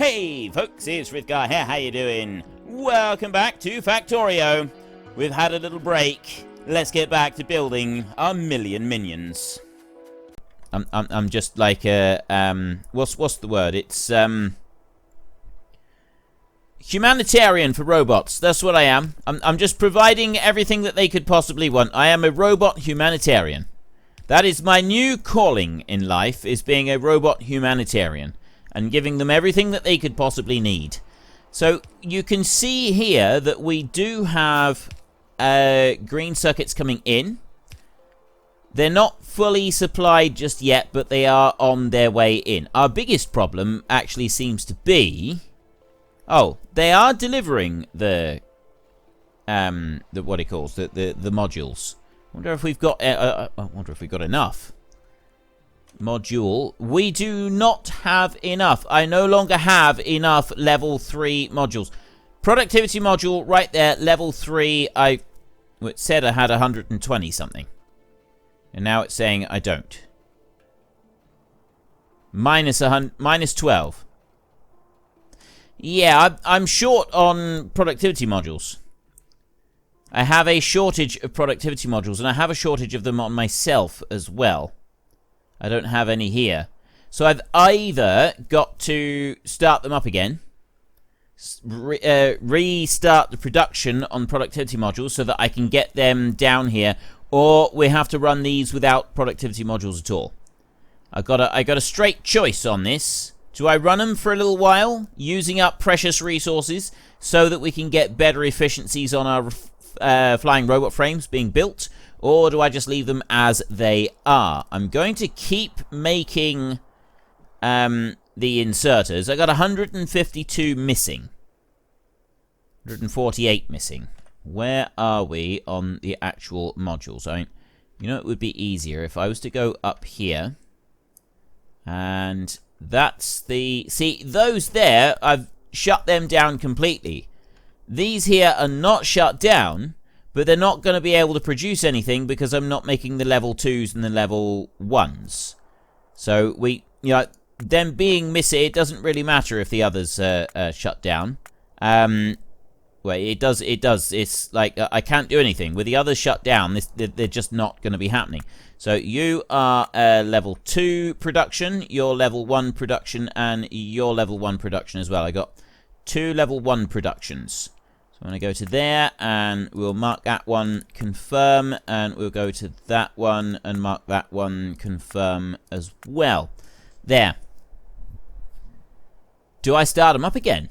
Hey folks, it's Frithgar here, how you doing? Welcome back to Factorio. We've had a little break. Let's get back to building our million minions. I'm just like what's the word? It's humanitarian for robots. That's what I am. I'm just providing everything that they could possibly want. I am a robot humanitarian. That is my new calling in life, is being a robot humanitarian and giving them everything that they could possibly need. So you can see here that we do have green circuits coming in. They're not fully supplied just yet, but they are on their way in. Our biggest problem actually seems to be... Oh, they are delivering the what it calls the modules. I wonder if we've got enough. Module. We do not have enough. I no longer have enough level 3 modules. Productivity module right there, level 3. It said I had 120 something. And now it's saying I don't. Minus 12. Yeah, I'm short on productivity modules. I have a shortage of productivity modules, and I have a shortage of them on myself as well. I don't have any here. So I've either got to start them up again, restart the production on productivity modules so that I can get them down here, or we have to run these without productivity modules at all. I got a straight choice on this. Do I run them for a little while, using up precious resources so that we can get better efficiencies on our flying robot frames being built, or do I just leave them as they are? I'm going to keep making the inserters. I got 152 missing. 148 missing. Where are we on the actual modules? I mean, you know, it would be easier if I was to go up here. And that's the... See, those there, I've shut them down completely. These here are not shut down, but they're not going to be able to produce anything because I'm not making the level 2s and the level 1s. So them being missing, it doesn't really matter if the others are shut down. Well, it does. It's like I can't do anything. With the others shut down, they're just not going to be happening. So you are level 2 production, you're level 1 production, and you're level 1 production as well. I got 2 level 1 productions. I'm going to go to there, and we'll mark that one confirm, and we'll go to that one and mark that one confirm as well. There. Do I start them up again?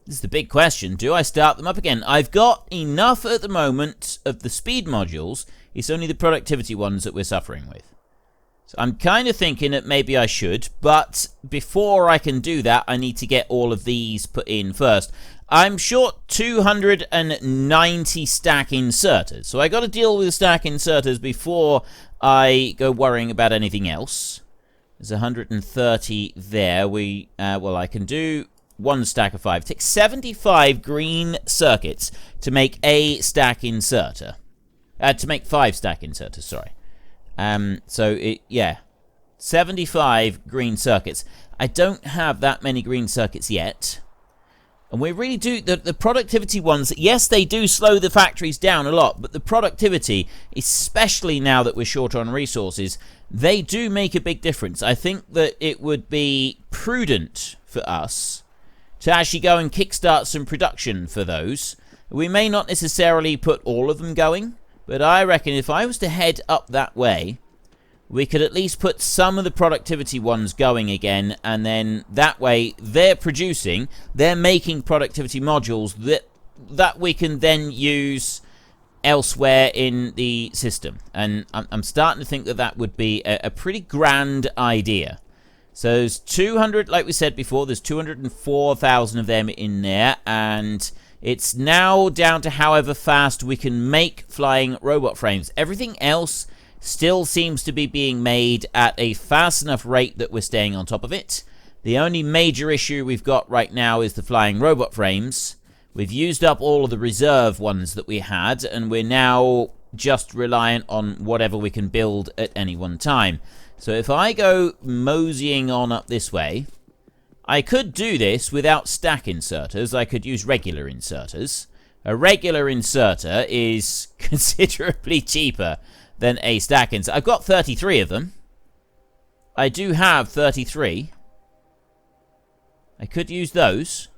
This is the big question. Do I start them up again? I've got enough at the moment of the speed modules. It's only the productivity ones that we're suffering with. So I'm kind of thinking that maybe I should, but before I can do that, I need to get all of these put in first. I'm short 290 stack inserters, so I got to deal with stack inserters before I go worrying about anything else. There's 130 there. I can do 1 stack of 5. It takes 75 green circuits to make a stack inserter. To make 5 stack inserters, sorry. 75 green circuits. I don't have that many green circuits yet. And we really do, the productivity ones, yes, they do slow the factories down a lot, but the productivity, especially now that we're short on resources, they do make a big difference. I think that it would be prudent for us to actually go and kickstart some production for those. We may not necessarily put all of them going, but I reckon if I was to head up that way, we could at least put some of the productivity ones going again, and then that way they're making productivity modules that we can then use elsewhere in the system. And I'm starting to think that would be a pretty grand idea. So there's 200, like we said before, there's 204,000 of them in there, and it's now down to however fast we can make flying robot frames. Everything else still seems to be being made at a fast enough rate that we're staying on top of it. The only major issue we've got right now is the flying robot frames. We've used up all of the reserve ones that we had, and we're now just reliant on whatever we can build at any one time. So if I go moseying on up this way, I could do this without stack inserters. I could use regular inserters. A regular inserter is considerably cheaper than a stack inserter. I've got 33 of them. I do have 33. I could use those.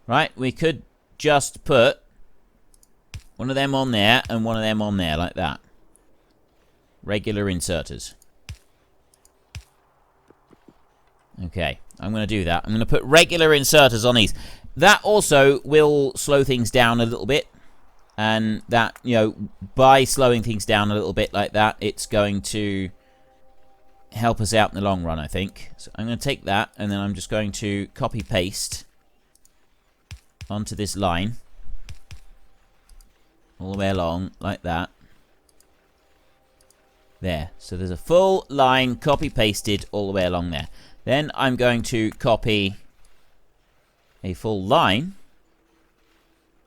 Right, we could just put one of them on there and one of them on there, like that. Regular inserters. Okay, I'm going to do that. I'm going to put regular inserters on these. That also will slow things down a little bit. And that, you know, by slowing things down a little bit like that, it's going to help us out in the long run, I think. So I'm going to take that, and then I'm just going to copy-paste onto this line. All the way along, like that. There. So there's a full line copy-pasted all the way along there. Then I'm going to copy a full line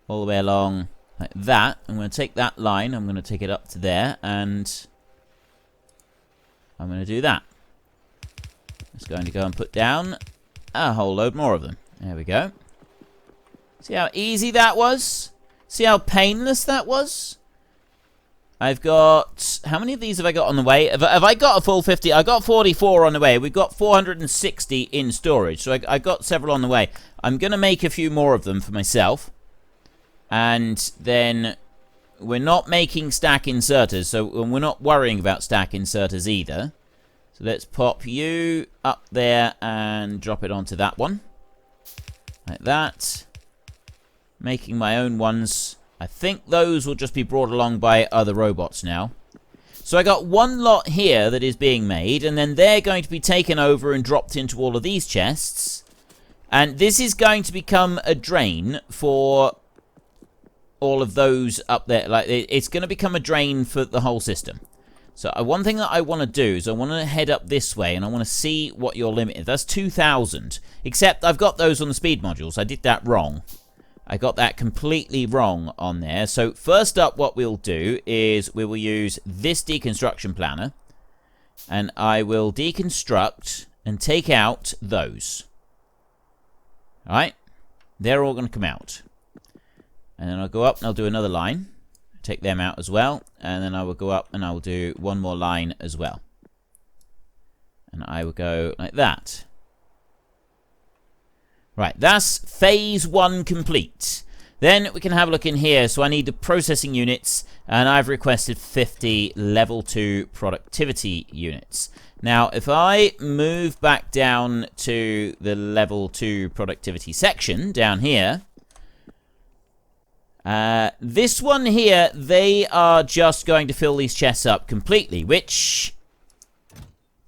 all the way along like that. I'm going to take that line, I'm going to take it up to there, and I'm going to do that. Just going to go and put down a whole load more of them. There we go. See how easy that was? See how painless that was? I've got... How many of these have I got on the way? Have I got a full 50? I got 44 on the way. We've got 460 in storage. So I got several on the way. I'm going to make a few more of them for myself. And then we're not making stack inserters. So we're not worrying about stack inserters either. So let's pop you up there and drop it onto that one. Like that. Making my own ones. I think those will just be brought along by other robots now. So I got one lot here that is being made, and then they're going to be taken over and dropped into all of these chests. And this is going to become a drain for all of those up there. Like, it's going to become a drain for the whole system. So one thing that I want to do is I want to head up this way, and I want to see what your limit is. That's 2,000. Except I've got those on the speed modules. I did that wrong. I got that completely wrong on there. So first up, what we'll do is we will use this deconstruction planner, and I will deconstruct and take out those. Alright? They're all going to come out. And then I'll go up and I'll do another line. Take them out as well. And then I will go up and I will do one more line as well. And I will go like that. Right, that's phase 1 complete. Then we can have a look in here. So I need the processing units, and I've requested 50 level 2 productivity units. Now, if I move back down to the level 2 productivity section down here, this one here, they are just going to fill these chests up completely, which,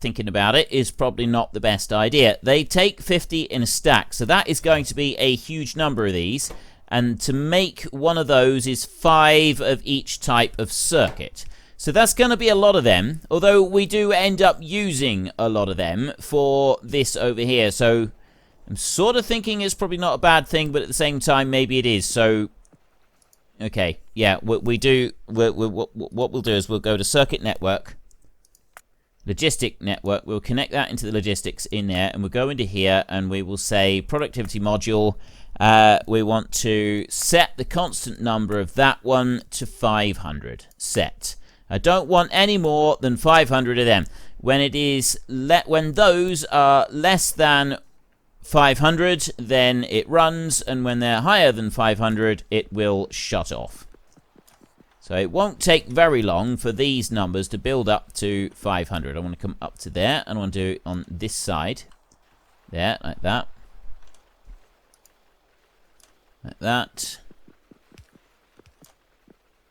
thinking about it, is probably not the best idea. They take 50 in a stack, so that is going to be a huge number of these. And to make one of those is 5 of each type of circuit. So that's going to be a lot of them, although we do end up using a lot of them for this over here. So I'm sort of thinking it's probably not a bad thing, but at the same time, maybe it is. So, okay, yeah, what we'll do is we'll go to circuit network. Logistic network, we'll connect that into the logistics in there, and we'll go into here and we will say productivity module. We want to set the constant number of that one to 500. Set. I don't want any more than 500 of them. When it is when those are less than 500, then it runs, and when they're higher than 500, it will shut off. So it won't take very long for these numbers to build up to 500. I want to come up to there, and I want to do it on this side. There, like that. Like that.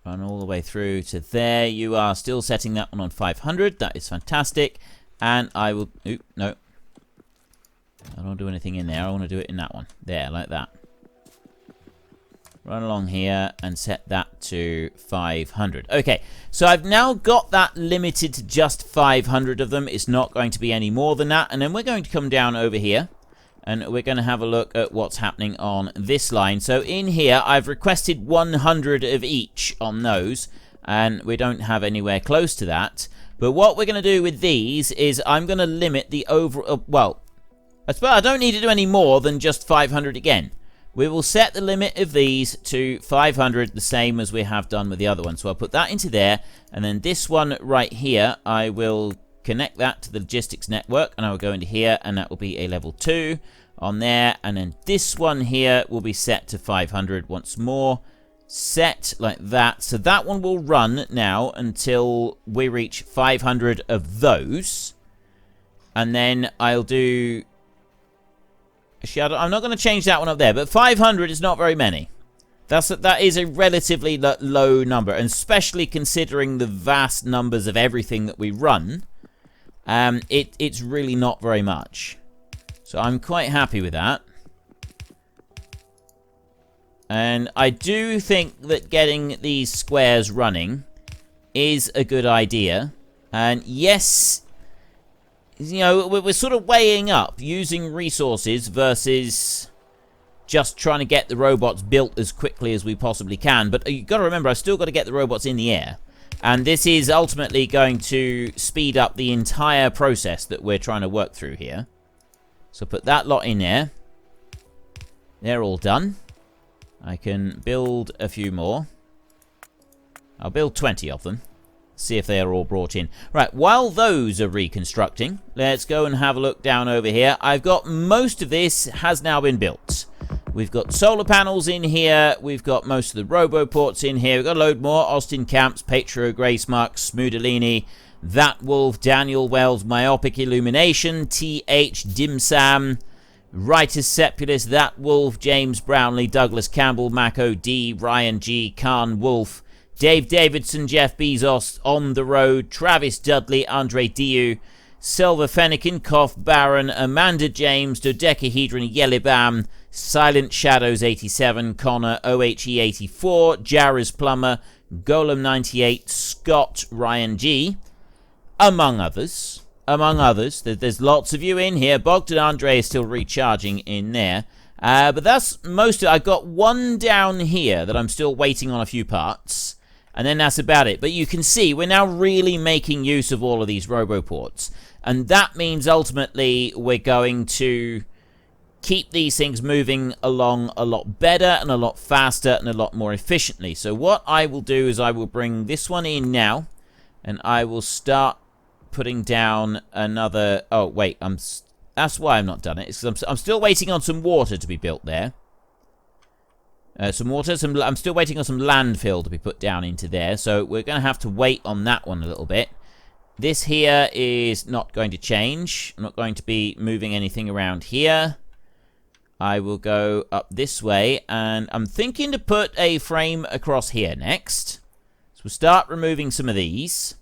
Run all the way through to there. You are still setting that one on 500. That is fantastic. And I will... Oop, no. I don't want to do anything in there. I want to do it in that one. There, like that. Run along here and set that to 500. Okay, so I've now got that limited to just 500 of them. It's not going to be any more than that. And then we're going to come down over here, and we're going to have a look at what's happening on this line. So in here, I've requested 100 of each on those, and we don't have anywhere close to that. But what we're going to do with these is I'm going to limit the overall... well, I don't need to do any more than just 500 again. We will set the limit of these to 500, the same as we have done with the other one. So I'll put that into there, and then this one right here, I will connect that to the logistics network, and I will go into here, and that will be a level 2 on there. And then this one here will be set to 500 once more. Set like that. So that one will run now until we reach 500 of those. And then I'll do... Actually, I'm not going to change that one up there, but 500 is not very many. That is a relatively low number, and especially considering the vast numbers of everything that we run, it's really not very much. So I'm quite happy with that. And I do think that getting these squares running is a good idea. And yes, you know, we're sort of weighing up using resources versus just trying to get the robots built as quickly as we possibly can. But you've got to remember, I've still got to get the robots in the air. And this is ultimately going to speed up the entire process that we're trying to work through here. So put that lot in there. They're all done. I can build a few more. I'll build 20 of them. See if they are all brought in. Right, while those are reconstructing, let's go and have a look down over here. I've got most of this has now been built. We've got solar panels in here. We've got most of the roboports in here. We've got a load more. Austin Camps, Patrio, Gracemark, Smoodalini, That Wolf, Daniel Wells, Myopic Illumination, TH, Dim Sam, Writers Sepulus, That Wolf, James Brownlee, Douglas Campbell, Mako D, Ryan G, Khan Wolf, Dave Davidson, Jeff Bezos, On the Road, Travis Dudley, Andre Diu, Silver Fennekin, Koff Baron, Amanda James, Dodecahedron, Yellibam, Silent Shadows 87, Connor, OHE 84, Jarrah's Plumber, Golem 98, Scott, Ryan G, among others. Among others. There's lots of you in here. Bogdan Andre is still recharging in there. But that's most of it. I've got one down here that I'm still waiting on a few parts. And then that's about it. But you can see we're now really making use of all of these roboports. And that means ultimately we're going to keep these things moving along a lot better and a lot faster and a lot more efficiently. So what I will do is I will bring this one in now. And I will start putting down another... Oh, wait. That's why I've not done it. It's 'cause I'm still waiting on some water to be built there. I'm still waiting on some landfill to be put down into there. So we're going to have to wait on that one a little bit. This here is not going to change. I'm not going to be moving anything around here. I will go up this way. And I'm thinking to put a frame across here next. So we'll start removing some of these.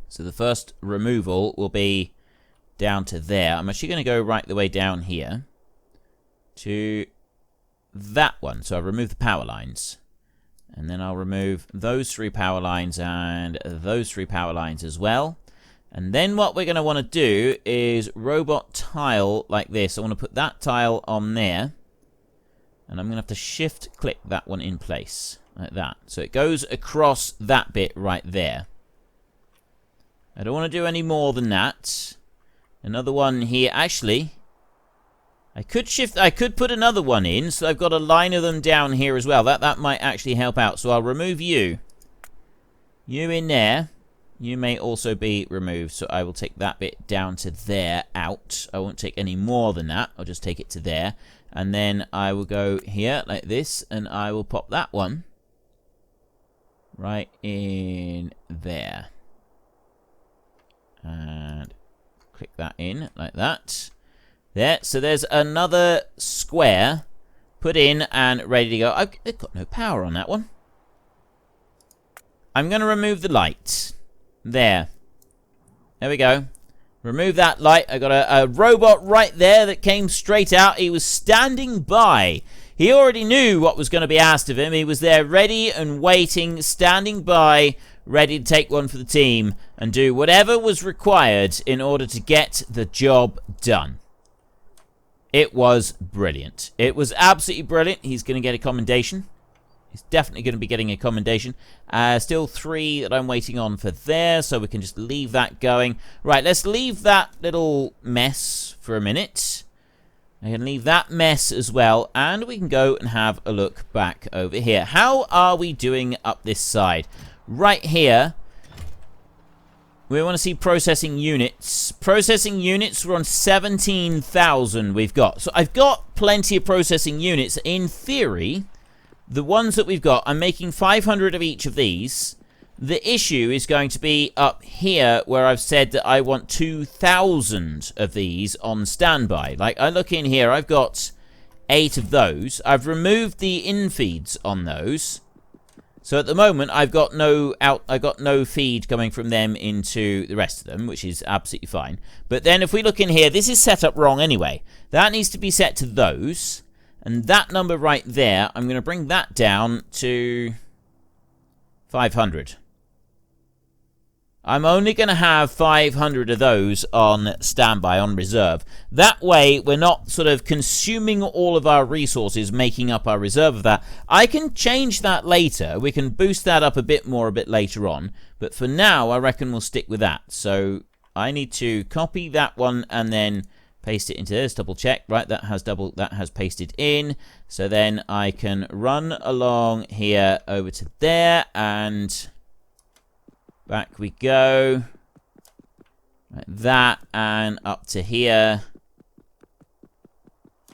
So the first removal will be down to there. I'm actually going to go right the way down here to that one. So I'll remove the power lines. And then I'll remove those 3 power lines and those 3 power lines as well. And then what we're going to want to do is robot tile like this. I want to put that tile on there. And I'm going to have to shift click that one in place like that. So it goes across that bit right there. I don't want to do any more than that. Another one here. Actually, I could put another one in, so I've got a line of them down here as well. That might actually help out. So I'll remove you. You in there. You may also be removed. So I will take that bit down to there, out. I won't take any more than that. I'll just take it to there. And then I will go here like this, and I will pop that one right in there. And click that in like that. There. So there's another square put in and ready to go. I've got no power on that one. I'm going to remove the light. There. There we go. Remove that light. I got a robot right there that came straight out. He was standing by. He already knew what was going to be asked of him. He was there ready and waiting, standing by, ready to take one for the team and do whatever was required in order to get the job done. It was brilliant. It was absolutely brilliant. He's going to get a commendation. He's definitely going to be getting a commendation. Still 3 that I'm waiting on for there, so we can just leave that going. Right, let's leave that little mess for a minute. I can leave that mess as well, and we can go and have a look back over here. How are we doing up this side? Right here, we want to see processing units. Processing units, we're on 17,000 we've got. So I've got plenty of processing units. In theory, the ones that we've got, I'm making 500 of each of these. The issue is going to be up here where I've said that I want 2,000 of these on standby. Like, I look in here, I've got 8 of those. I've removed the infeeds on those. So at the moment, I've got no feed coming from them into the rest of them, which is absolutely fine. But then if we look in here, this is set up wrong anyway. That needs to be set to those. And that number right there, I'm going to bring that down to 500. I'm only going to have 500 of those on standby, on reserve. That way, we're not sort of consuming all of our resources, making up our reserve of that. I can change that later. We can boost that up a bit more a bit later on. But for now, I reckon we'll stick with that. So I need to copy that one and then paste it into this. Double check. Right, that has pasted in. So then I can run along here over to there and back we go. Like that, and up to here.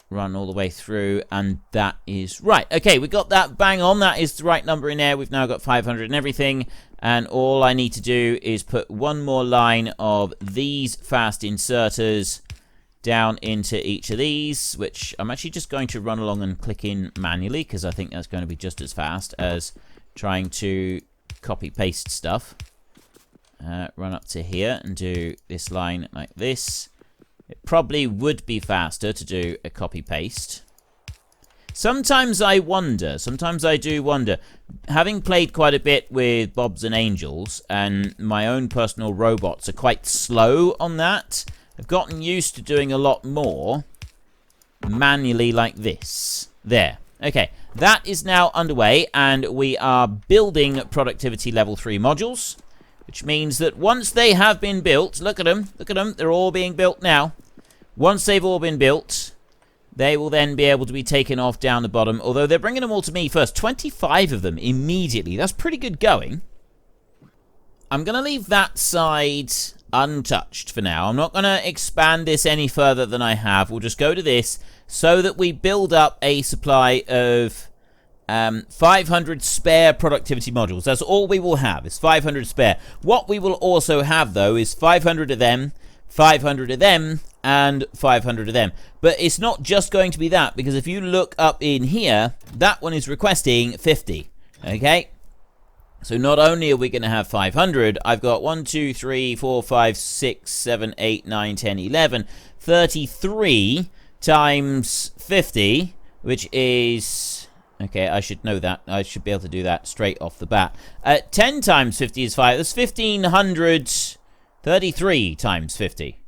Run all the way through, and that is right. Okay, we got that bang on. That is the right number in there. We've now got 500 and everything. And all I need to do is put one more line of these fast inserters down into each of these, which I'm actually just going to run along and click in manually, because I think that's going to be just as fast as trying to copy-paste stuff. Run up to here and do this line like this. It probably would be faster to do a copy-paste. Sometimes I do wonder, having played quite a bit with Bobs and Angels, and my own personal robots are quite slow on that. I've gotten used to doing a lot more manually like this. There. Okay, that is now underway, and we are building productivity level 3 modules. Which means that once they have been built, look at them, they're all being built now. Once they've all been built, they will then be able to be taken off down the bottom, although they're bringing them all to me first. 25 of them immediately, that's pretty good going. I'm going to leave that side untouched for now. I'm not going to expand this any further than I have. We'll just go to this so that we build up a supply of 500 spare productivity modules. That's all we will have, is 500 spare. What we will also have, though, is 500 of them, 500 of them, and 500 of them. But it's not just going to be that, because if you look up in here, that one is requesting 50. Okay? So not only are we going to have 500, I've got 1, 2, 3, 4, 5, 6, 7, 8, 9, 10, 11, 33 times 50, which is... Okay, I should know that. I should be able to do that straight off the bat. 10 times 50 is 5. That's 1,500. 33 times 50.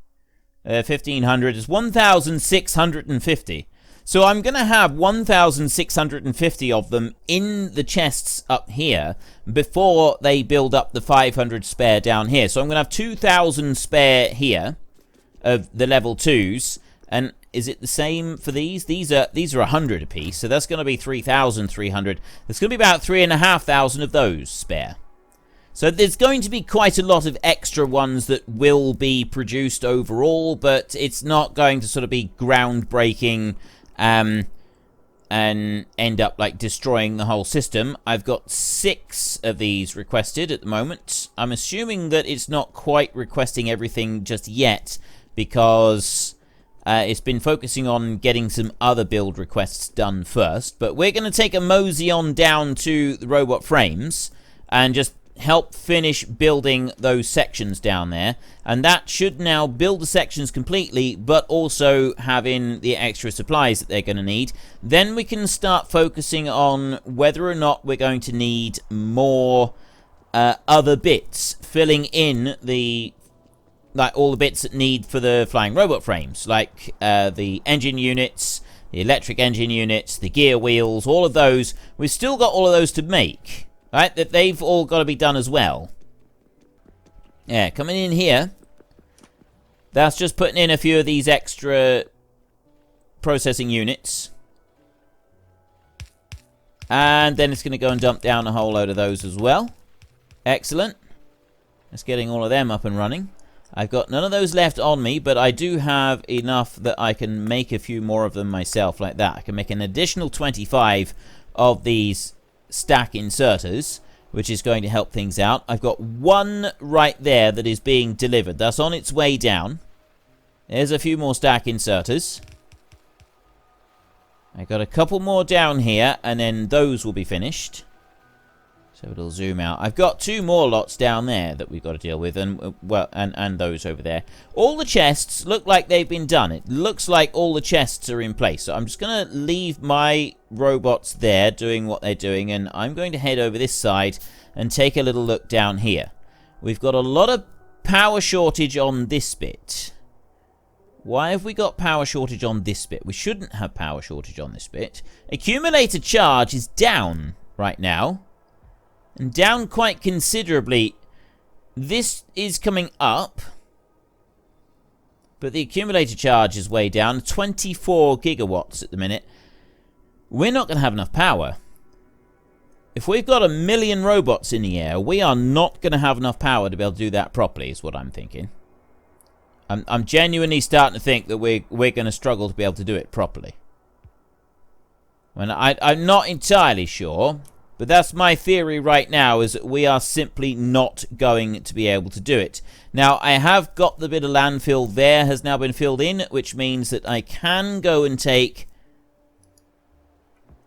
1,500 is 1,650. So I'm going to have 1,650 of them in the chests up here before they build up the 500 spare down here. So I'm going to have 2,000 spare here of the level 2s. And is it the same for these? These are 100 apiece, so that's going to be 3,300. There's going to be about 3,500 of those spare. So there's going to be quite a lot of extra ones that will be produced overall, but it's not going to sort of be groundbreaking and end up like destroying the whole system. I've got 6 of these requested at the moment. I'm assuming that it's not quite requesting everything just yet, because... it's been focusing on getting some other build requests done first. But we're going to take a mosey on down to the robot frames and just help finish building those sections down there. And that should now build the sections completely, but also have in the extra supplies that they're going to need. Then we can start focusing on whether or not we're going to need more other bits, filling in the... like all the bits that need for the flying robot frames, like the engine units, the electric engine units, the gear wheels, all of those. We've still got all of those to make, right? That they've all got to be done as well. Yeah, coming in here. That's just putting in a few of these extra processing units. And then it's going to go and dump down a whole load of those as well. Excellent. That's getting all of them up and running. I've got none of those left on me, but I do have enough that I can make a few more of them myself like that. I can make an additional 25 of these stack inserters, which is going to help things out. I've got one right there that is being delivered. That's on its way down. There's a few more stack inserters. I got a couple more down here, and then those will be finished. So it'll zoom out. I've got 2 more lots down there that we've got to deal with, and well, and those over there. All the chests look like they've been done. It looks like all the chests are in place. So I'm just going to leave my robots there doing what they're doing, and I'm going to head over this side and take a little look down here. We've got a lot of power shortage on this bit. Why have we got power shortage on this bit? We shouldn't have power shortage on this bit. Accumulator charge is down right now. And down quite considerably. This is coming up. But the accumulator charge is way down. 24 gigawatts at the minute. We're not going to have enough power. If we've got 1 million robots in the air, we are not going to have enough power to be able to do that properly, is what I'm thinking. I'm genuinely starting to think that we're going to struggle to be able to do it properly. When I'm not entirely sure, but that's my theory right now, is that we are simply not going to be able to do it. Now, I have got the bit of landfill there has now been filled in, which means that I can go and take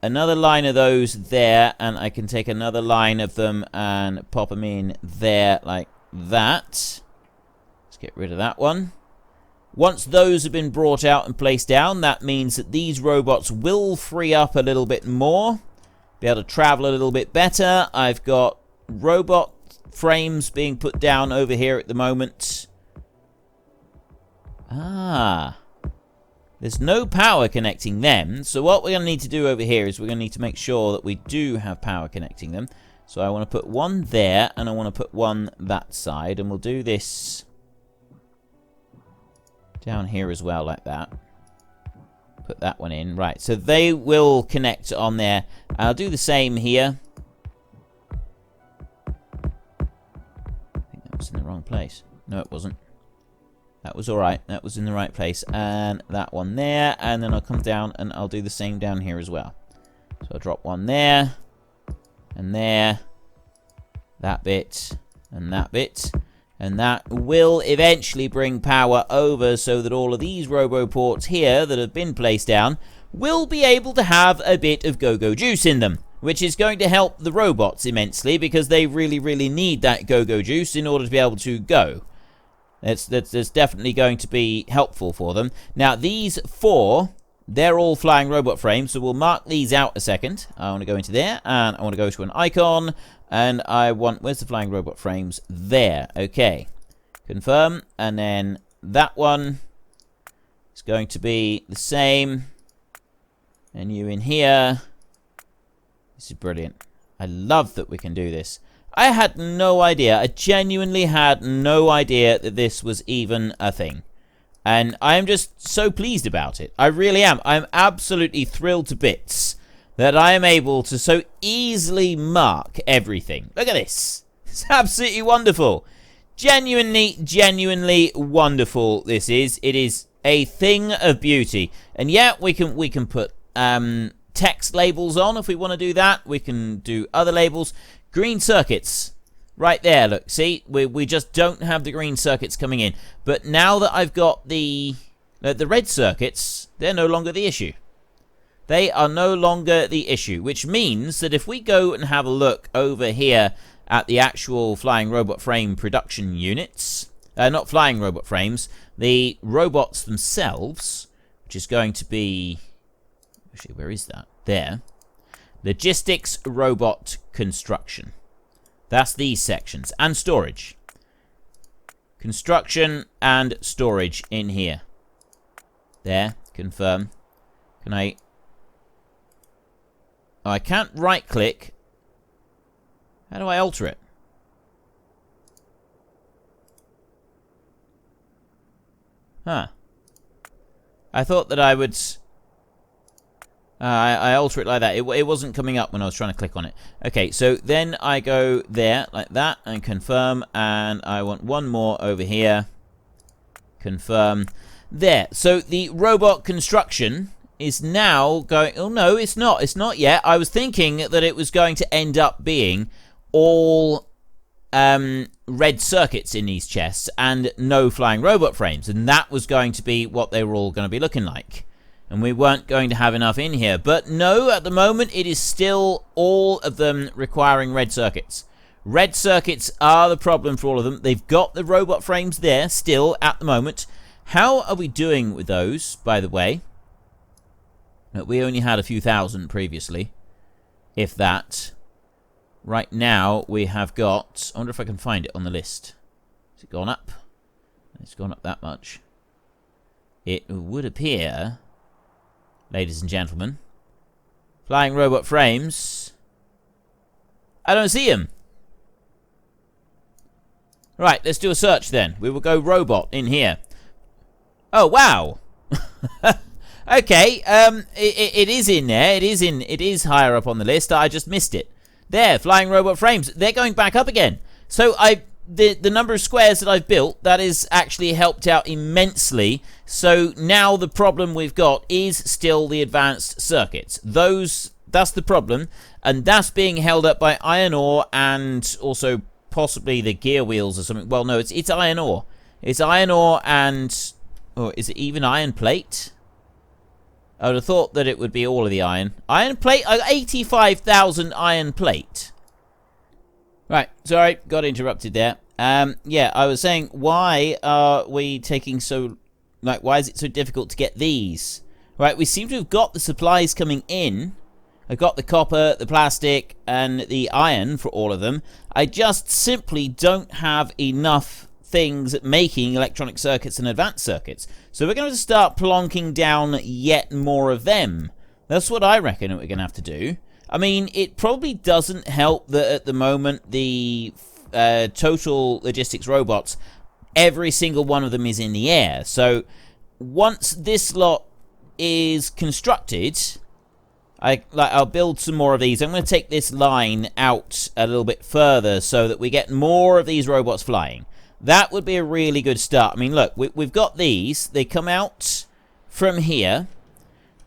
another line of those there, and I can take another line of them and pop them in there like that. Let's get rid of that one. Once those have been brought out and placed down, that means that these robots will free up a little bit more. Be able to travel a little bit better. I've got robot frames being put down over here at the moment. Ah. There's no power connecting them. So what we're going to need to do over here is we're going to need to make sure that we do have power connecting them. So I want to put one there, and I want to put one that side. And we'll do this down here as well, like that. Put that one in. Right, so they will connect on there. I'll do the same here. I think that was in the wrong place. No, it wasn't. That was alright. That was in the right place. And that one there. And then I'll come down and I'll do the same down here as well. So I'll drop one there. And there. That bit. And that bit. And that will eventually bring power over so that all of these roboports here that have been placed down will be able to have a bit of go-go juice in them, which is going to help the robots immensely because they really, really need that go-go juice in order to be able to go. That's definitely going to be helpful for them. Now, these 4, they're all flying robot frames, so we'll mark these out a second. I want to go into there, and I want to go to an icon. And I want, where's the flying robot frames? There, okay. Confirm, and then that one is going to be the same. And you in here. This is brilliant. I love that we can do this. I had no idea, I genuinely had no idea that this was even a thing. And I am just so pleased about it. I really am. I'm absolutely thrilled to bits that I am able to so easily mark everything. Look at this. It's absolutely wonderful. Genuinely wonderful this is. It is a thing of beauty. And yeah, we can put text labels on if we want to do that. We can do other labels. Green circuits. Right there, look. See? We just don't have the green circuits coming in. But now that I've got the red circuits, they're no longer the issue. They are no longer the issue, which means that if we go and have a look over here at the actual flying robot frame production units, not flying robot frames, the robots themselves, which is going to be, actually, where is that? There. Logistics robot construction. That's these sections. And storage. Construction and storage in here. There. Confirm. Can I... Oh, I can't right-click. How do I alter it? Huh. I thought that I would... I alter it like that. It wasn't coming up when I was trying to click on it. Okay, so then I go there, like that, and confirm. And I want one more over here. Confirm. There. So the robot construction is now going... Oh, no, it's not. It's not yet. I was thinking that it was going to end up being all red circuits in these chests and no flying robot frames. And that was going to be what they were all going to be looking like. And we weren't going to have enough in here. But no, at the moment, it is still all of them requiring red circuits. Red circuits are the problem for all of them. They've got the robot frames there still at the moment. How are we doing with those, by the way? We only had a few thousand previously, if that. Right now, we have got... I wonder if I can find it on the list. Has it gone up? It's gone up that much. It would appear... Ladies and gentlemen. Flying robot frames. I don't see him. Right, let's do a search then. We will go robot in here. Oh, wow. Okay, it is in there. It is higher up on the list. I just missed it. There, flying robot frames. They're going back up again. So the number of squares that I've built, that has actually helped out immensely. So now the problem we've got is still the advanced circuits. That's the problem, and that's being held up by iron ore and also possibly the gear wheels or something. Well, no, it's iron ore. It's iron ore and... Oh, is it even iron plate? I would have thought that it would be all of the iron. Iron plate? 85,000 iron plate. Right, sorry, got interrupted there. Yeah, I was saying, why are we taking so... Like, why is it so difficult to get these? Right, we seem to have got the supplies coming in. I've got the copper, the plastic, and the iron for all of them. I just simply don't have enough things at making electronic circuits and advanced circuits. So we're going to start plonking down yet more of them. That's what I reckon we're going to have to do. I mean, it probably doesn't help that at the moment the total logistics robots, every single one of them is in the air. So once this lot is constructed, I'll build some more of these. I'm going to take this line out a little bit further so that we get more of these robots flying. That would be a really good start. I mean, look, we've got these. They come out from here,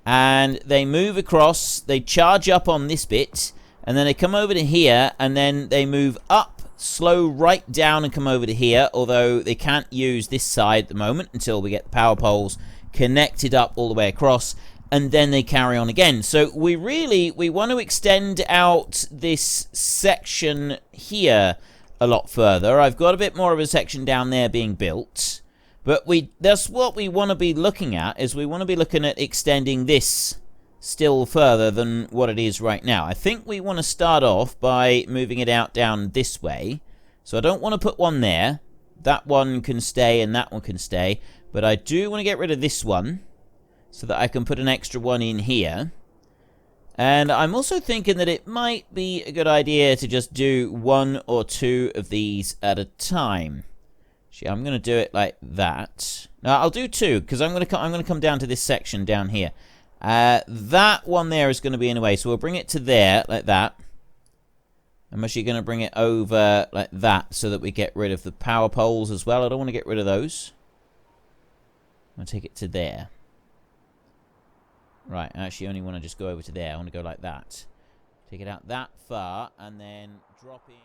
and they move across. They charge up on this bit, and then they come over to here, and then they move up, slow right down, and come over to here, although they can't use this side at the moment until we get the power poles connected up all the way across, and then they carry on again. So we want to extend out this section here a lot further. I've got a bit more of a section down there being built, but that's what we want to be looking at, is we want to be looking at extending this still further than what it is right now. I think we want to start off by moving it out down this way. So I don't want to put one there. That one can stay and that one can stay, but I do want to get rid of this one so that I can put an extra one in here. And I'm also thinking that it might be a good idea to just do one or two of these at a time. Actually, I'm going to do it like that. No, I'll do two, because I'm going to come down to this section down here. That one there is going to be in the way, so we'll bring it to there, like that. I'm actually going to bring it over like that, so that we get rid of the power poles as well. I don't want to get rid of those. I'm going to take it to there. Right, I actually only want to just go over to there. I want to go like that. Take it out that far, and then drop in.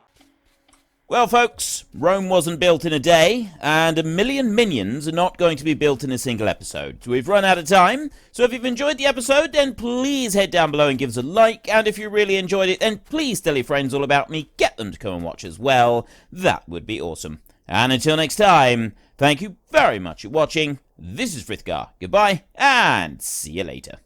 Well, folks, Rome wasn't built in a day, and 1 million minions are not going to be built in a single episode. We've run out of time, so if you've enjoyed the episode, then please head down below and give us a like, and if you really enjoyed it, then please tell your friends all about me. Get them to come and watch as well. That would be awesome. And until next time, thank you very much for watching. This is Frithgar. Goodbye, and see you later.